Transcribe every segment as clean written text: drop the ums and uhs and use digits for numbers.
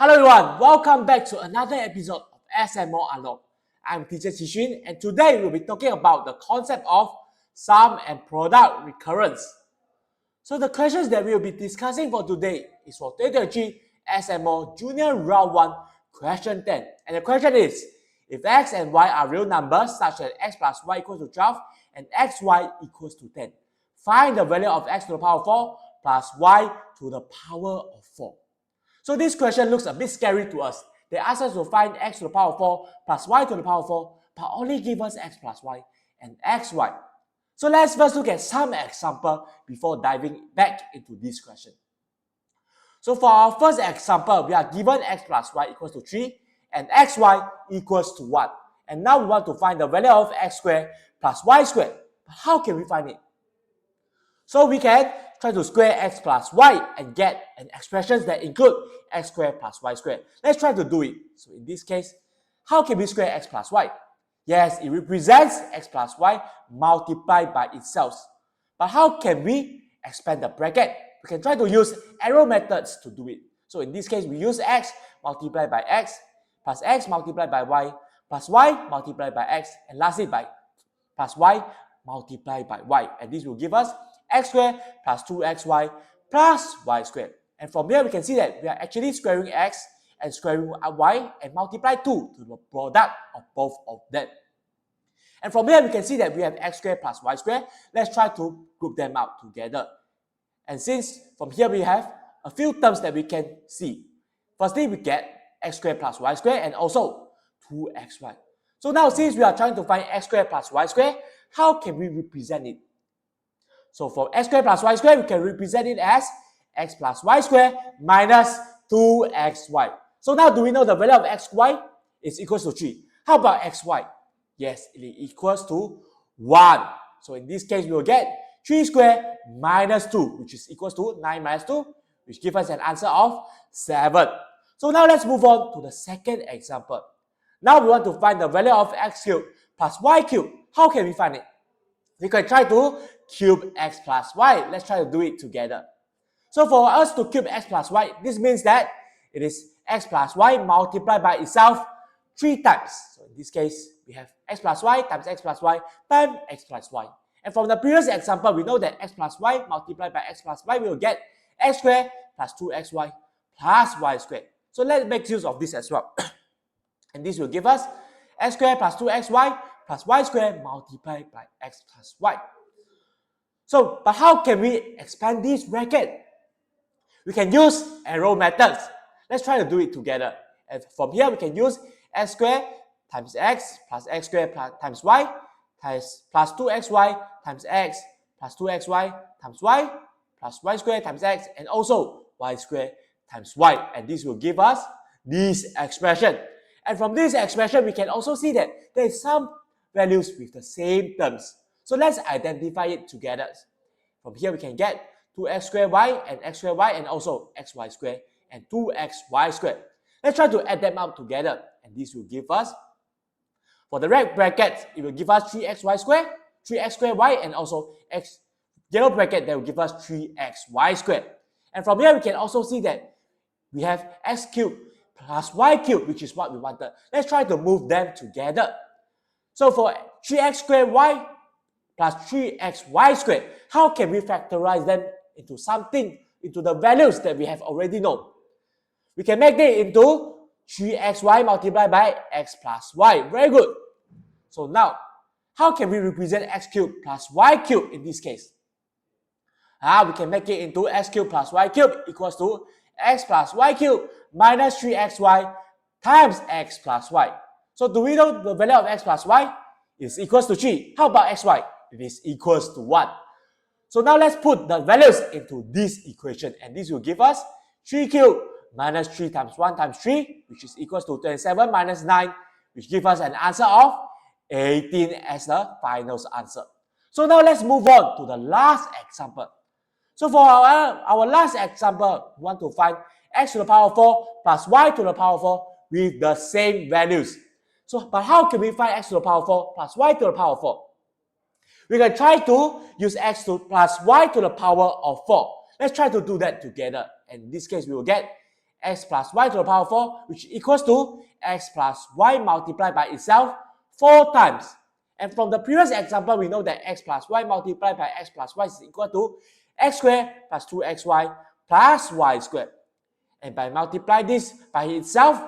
Hello everyone, welcome back to another episode of SMO Unlocked. I'm teacher Qixun, and today we'll be talking about the concept of sum and product recurrence. So the questions that we'll be discussing for today is for 2023 SMO Junior Round 1 question 10. And the question is, if x and y are real numbers such that x plus y equals to 12 and xy equals to 10, find the value of x to the power of 4 plus y to the power of 4. So this question looks a bit scary to us. They ask us to find x to the power of 4 plus y to the power of 4, but only give us x plus y and xy. So let's first look at some example before diving back into this question. So for our first example, we are given x plus y equals to 3 and xy equals to 1. And now we want to find the value of x squared plus y squared. But how can we find it? So we can try to square x plus y and get an expression that include x squared plus y squared. Let's try to do it. So in this case, how can we square x plus y? Yes, it represents x plus y multiplied by itself. But how can we expand the bracket? We can try to use arrow methods to do it. So in this case, we use x multiplied by x plus x multiplied by y plus y multiplied by x, and lastly by plus y multiplied by y. And this will give us x squared plus 2xy plus y squared. And from here, we can see that we are actually squaring x and squaring y and multiply 2 to the product of both of them. And from here, we can see that we have x squared plus y squared. Let's try to group them out together. And since from here we have a few terms that we can see. Firstly, we get x squared plus y squared and also 2xy. So now since we are trying to find x squared plus y squared, how can we represent it? So for x squared plus y squared, we can represent it as x plus y squared minus 2xy. So now do we know the value of xy is equals to 3? How about xy? Yes, it is equals to 1. So in this case, we will get 3 squared minus 2, which is equals to 9 minus 2, which gives us an answer of 7. So now let's move on to the second example. Now we want to find the value of x cubed plus y cubed. How can we find it? We can try to cube x plus y. Let's try to do it together. So for us to cube x plus y, this means that it is x plus y multiplied by itself 3 times. So in this case, we have x plus y times x plus y times x plus y. And from the previous example, we know that x plus y multiplied by x plus y will get x squared plus 2xy plus y squared. So let's make use of this as well. And this will give us x squared plus 2xy plus y squared multiplied by x plus y. So, but how can we expand this bracket? We can use arrow methods. Let's try to do it together. And from here, we can use x squared times x plus x squared times y times plus 2xy times x plus 2xy times y plus y squared times x, and also y squared times y. And this will give us this expression. And from this expression, we can also see that there is some values with the same terms. So let's identify it together. From here, we can get 2x squared y and x squared y and also xy squared and 2xy squared. Let's try to add them up together. And this will give us, for the red bracket, it will give us 3xy squared, 3x squared y, and also yellow bracket that will give us 3xy squared. And from here, we can also see that we have x cubed plus y cubed, which is what we wanted. Let's try to move them together. So for 3x squared y plus 3xy squared, how can we factorize them into something, into the values that we have already known? We can make it into 3xy multiplied by x plus y. Very good. So now, how can we represent x cubed plus y cubed in this case? We can make it into x cubed plus y cubed equals to x plus y cubed minus 3xy times x plus y. So do we know the value of x plus y is equals to 3? How about xy? It is equals to 1. So now let's put the values into this equation, and this will give us 3 cubed minus 3 times 1 times 3, which is equals to 27 minus 9, which gives us an answer of 18 as the final answer. So now let's move on to the last example. So for our last example, we want to find x to the power of 4 plus y to the power of 4 with the same values. So, but how can we find x to the power of 4 plus y to the power of 4? We can try to use x to plus y to the power of 4. Let's try to do that together. And in this case, we will get x plus y to the power 4, which equals to x plus y multiplied by itself 4 times. And from the previous example, we know that x plus y multiplied by x plus y is equal to x squared plus 2xy plus y squared. And by multiply this by itself,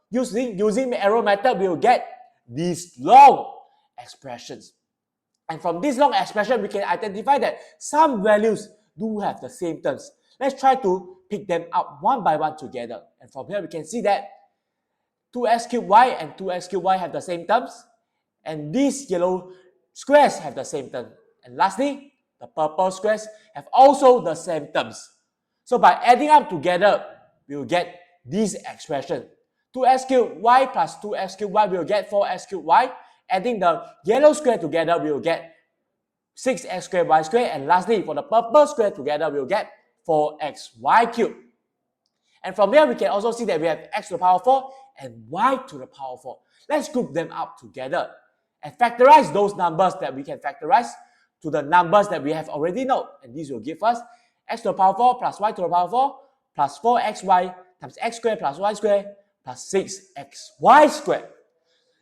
using the arrow method, we will get these long expressions. And from this long expression, we can identify that some values do have the same terms. Let's try to pick them up one by one together. And from here, we can see that 2x cubed y and 2x cubed y have the same terms. And these yellow squares have the same term. And lastly, the purple squares have also the same terms. So by adding up together, we will get this expression. 2x cubed y plus 2x cubed y, we will get 4x cubed y. Adding the yellow square together, we will get 6x squared y squared. And lastly, for the purple square together, we will get 4xy cubed. And from here, we can also see that we have x to the power 4 and y to the power 4. Let's group them up together and factorize those numbers that we can factorize to the numbers that we have already known. And this will give us x to the power 4 plus y to the power 4 plus 4xy times x squared plus y squared plus 6xy squared.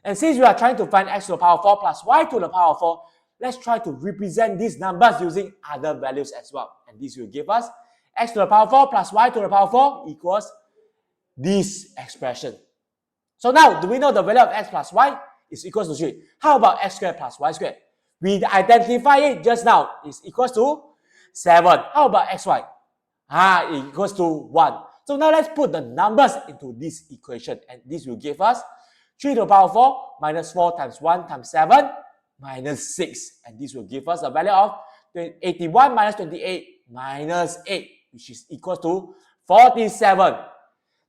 And since we are trying to find x to the power 4 plus y to the power 4, let's try to represent these numbers using other values as well. And this will give us x to the power 4 plus y to the power 4 equals this expression. So now, do we know the value of x plus y is equals to 3? How about x squared plus y squared? We identify it just now. It's equals to 7. How about xy? It equals to 1. So now let's put the numbers into this equation. And this will give us 3 to the power 4 minus 4 times 1 times 7 minus 6. And this will give us a value of 81 minus 28 minus 8, which is equals to 47.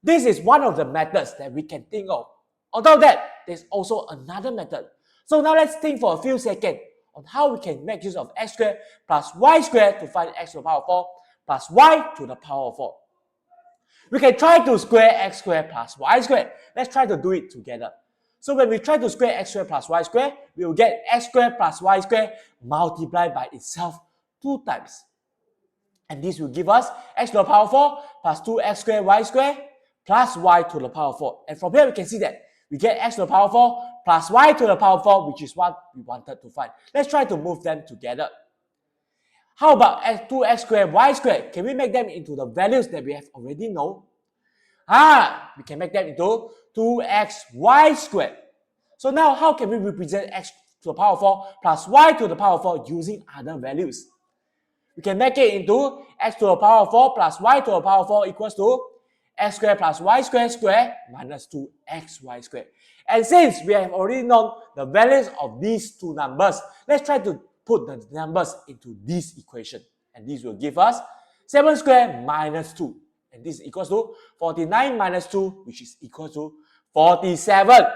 This is one of the methods that we can think of. On top of that, there's also another method. So now let's think for a few seconds on how we can make use of x squared plus y squared to find x to the power 4 plus y to the power 4. We can try to square x squared plus y squared. Let's try to do it together. So when we try to square x squared plus y squared, we will get x squared plus y squared multiplied by itself 2 times. And this will give us x to the power 4 plus 2x squared y squared plus y to the power 4. And from here, we can see that we get x to the power 4 plus y to the power 4, which is what we wanted to find. Let's try to move them together. How about 2x squared y squared? Can we make them into the values that we have already known? We can make them into 2xy squared. So now, how can we represent x to the power 4 plus y to the power 4 using other values? We can make it into x to the power 4 plus y to the power 4 equals to x squared plus y squared squared minus 2xy squared. And since we have already known the values of these two numbers, let's try to put the numbers into this equation. And this will give us 7 squared minus 2. And this is equals to 49 minus 2, which is equal to 47.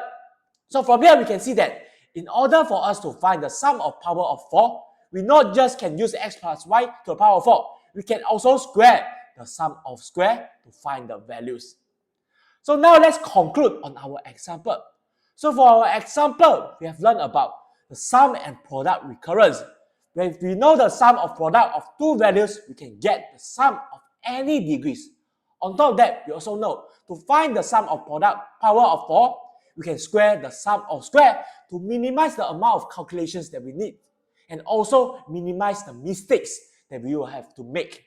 So from here, we can see that in order for us to find the sum of power of 4, we not just can use x plus y to the power of 4, we can also square the sum of square to find the values. So now let's conclude on our example. So for our example, we have learned about the sum and product recurrence. When we know the sum of product of two values, we can get the sum of any degrees. On top of that, we also know to find the sum of product power of 4, we can square the sum of square to minimize the amount of calculations that we need and also minimize the mistakes that we will have to make.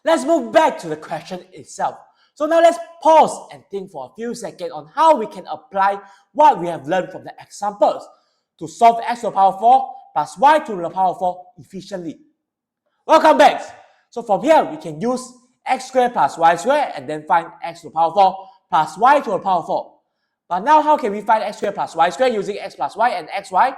Let's move back to the question itself. So now let's pause and think for a few seconds on how we can apply what we have learned from the examples to solve x to the power 4 plus y to the power 4 efficiently. Welcome back. So from here, we can use x squared plus y squared and then find x to the power 4 plus y to the power 4. But now how can we find x squared plus y squared using x plus y and xy?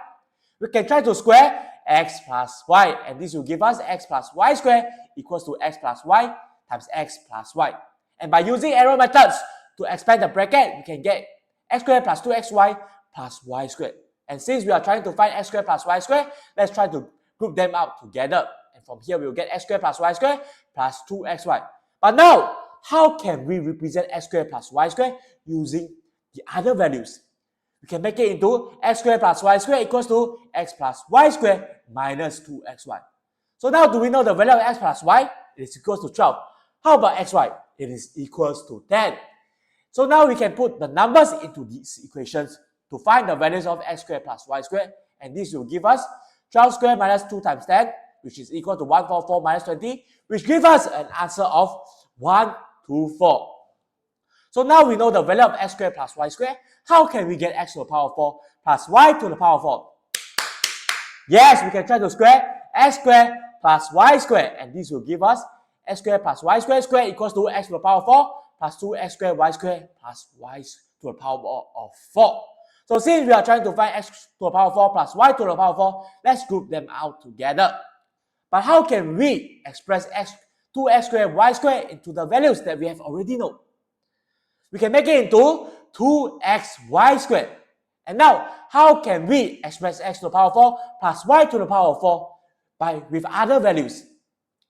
We can try to square x plus y, and this will give us x plus y squared equals to x plus y times x plus y. And by using arrow methods to expand the bracket, we can get x squared plus 2xy plus y squared. And since we are trying to find x squared plus y squared, let's try to group them up together. And from here, we will get x squared plus y squared plus 2xy. But now, how can we represent x squared plus y squared using the other values? We can make it into x squared plus y squared equals to x plus y squared minus 2xy. So now, do we know the value of x plus y? It is equals to 12. How about xy? It is equals to 10. So now we can put the numbers into these equations to find the values of x squared plus y squared, and this will give us 12 squared minus 2 times 10, which is equal to 144 minus 20, which gives us an answer of 124. So now we know the value of x squared plus y squared. How can we get x to the power of 4 plus y to the power of 4? Yes, we can try to square x squared plus y squared, and this will give us x squared plus y squared equals to x to the power of 4 plus 2x squared y squared plus y to the power of 4. So since we are trying to find x to the power of 4 plus y to the power of 4, let's group them out together. But how can we express 2x squared y squared into the values that we have already known? We can make it into 2xy squared. And now, how can we express x to the power of 4 plus y to the power of 4 with other values?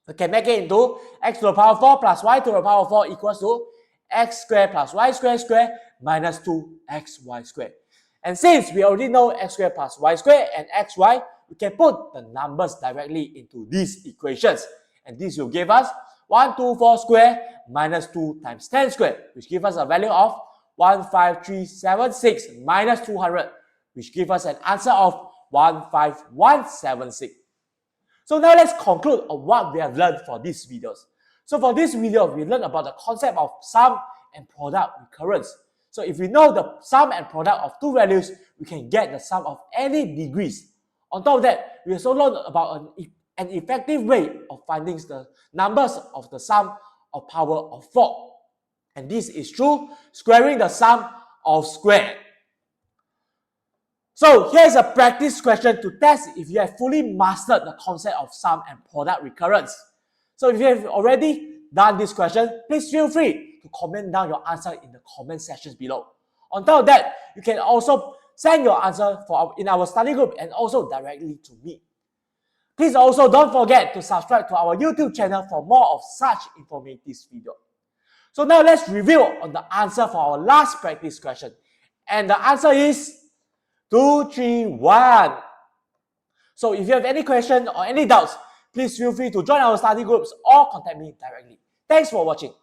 We can make it into x to the power of 4 plus y to the power of 4 equals to x squared plus y squared minus 2xy squared. And since we already know x squared plus y squared and xy, we can put the numbers directly into these equations. And this will give us 124 squared minus 2 times 10 squared, which gives us a value of 15376 minus 200, which gives us an answer of 15176. So now let's conclude on what we have learned for these videos. So for this video, we learned about the concept of sum and product recurrence. So if we know the sum and product of two values, we can get the sum of any degrees. On top of that, we also learned about an effective way of finding the numbers of the sum of power of 4. And this is through squaring the sum of squared. So here's a practice question to test if you have fully mastered the concept of sum and product recurrence. So if you have already done this question, please feel free to comment down your answer in the comment sections below. On top of that, you can also send your answer in our study group and also directly to me. Please also don't forget to subscribe to our YouTube channel for more of such informative videos. So now let's review on the answer for our last practice question. And the answer is 2, 3, 1. So if you have any question or any doubts, please feel free to join our study groups or contact me directly. Thanks for watching.